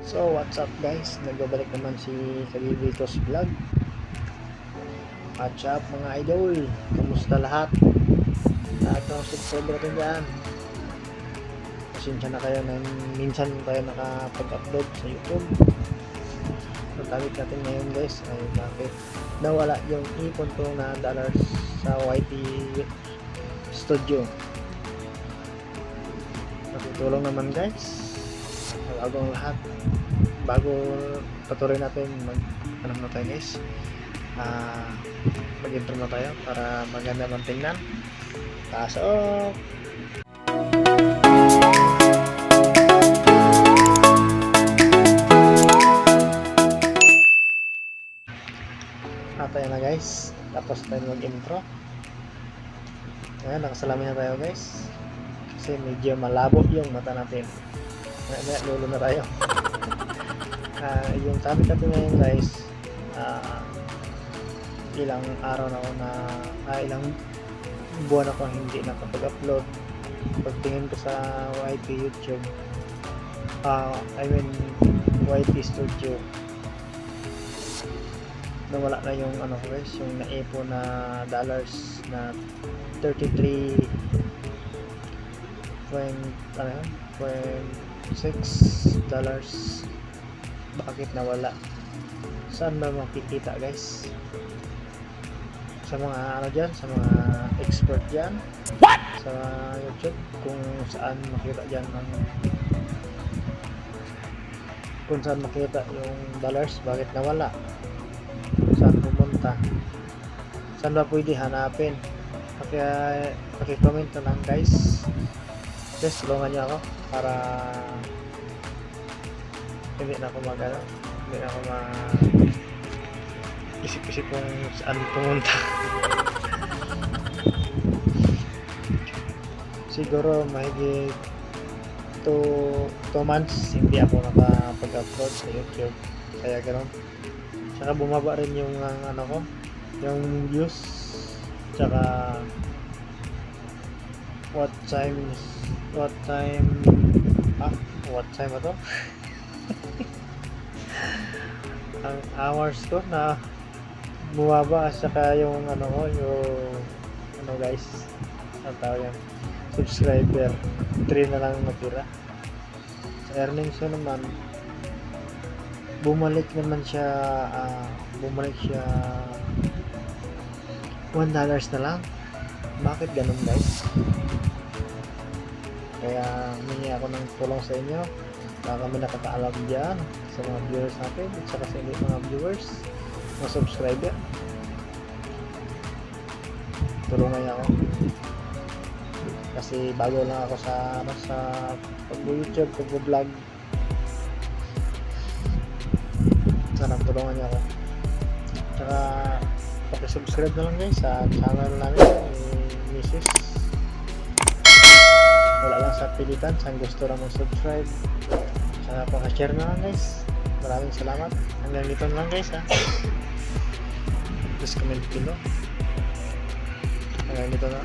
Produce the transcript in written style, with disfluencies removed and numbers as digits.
So what's up guys, nagbabalik naman si Kagibitos Vlog. What's up mga idol, kamusta lahat? Lahat ng subscriber natin dyan. Pasensya na kayo na minsan tayo nakapag-upload sa YouTube. Ang topic natin ngayon guys ay bakit nawala yung ipon ko na dollars sa YT Studio. Matutulong naman guys. Bagong lahat, bago patuloy natin mag na tayo guys, mag-intro na tayo para maganda man tingnan. Pasok! Tayo na guys, tapos tayo mag-intro. Ayan, nakasalamin na tayo guys kasi medyo malabo yung mata natin. Lulo na tayo. Yung topic natin ngayon guys, ilang araw na ako ilang buwan ako hindi nakapag-upload. Pagtingin ko sa YT YouTube, YT Studio, nawala na yung guys, yung naipon na dollars na 33.6 dollars. Bakit nawala? Saan ba makikita guys? Sa mga dyan, sa mga expert dyan, sa YouTube, kung saan makita dyan kung saan makita yung dollars, bakit nawala, saan pumunta, saan ba pwede hanapin. Paki-comment na lang guys. Please tulungan niyo ako para hindi na ako isip-isip kung saan pumunta. Siguro mahigit 2 months hindi ako nakapag-upload sa YouTube, kaya ganoon. Saka bumaba rin yung yung views, saka what time ba to? Ang hours ko na bumaba, saka yung guys, ang tawag yan, subscriber 3 na lang natira. Sa earnings ko naman, bumalik siya $1 na lang. Bakit ganun guys? Kaya humingi ako ng tulong sa inyo, baka kami nakakaalam dyan sa mga viewers natin at saka sa inyo mga viewers, mga subscriber. Tulungan niyo ako kasi bago lang ako sa pag-YouTube, pag-vlog. Sana tulungan niyo ako. Tsaka paki-subscribe na lang guys sa channel namin ni Mrs. Wala lang sa pilitan, saan gusto lang mag-subscribe. Sana paka-share na lang guys. Maraming salamat. Hanggang dito na lang guys ha. Please comment below. Hanggang dito na.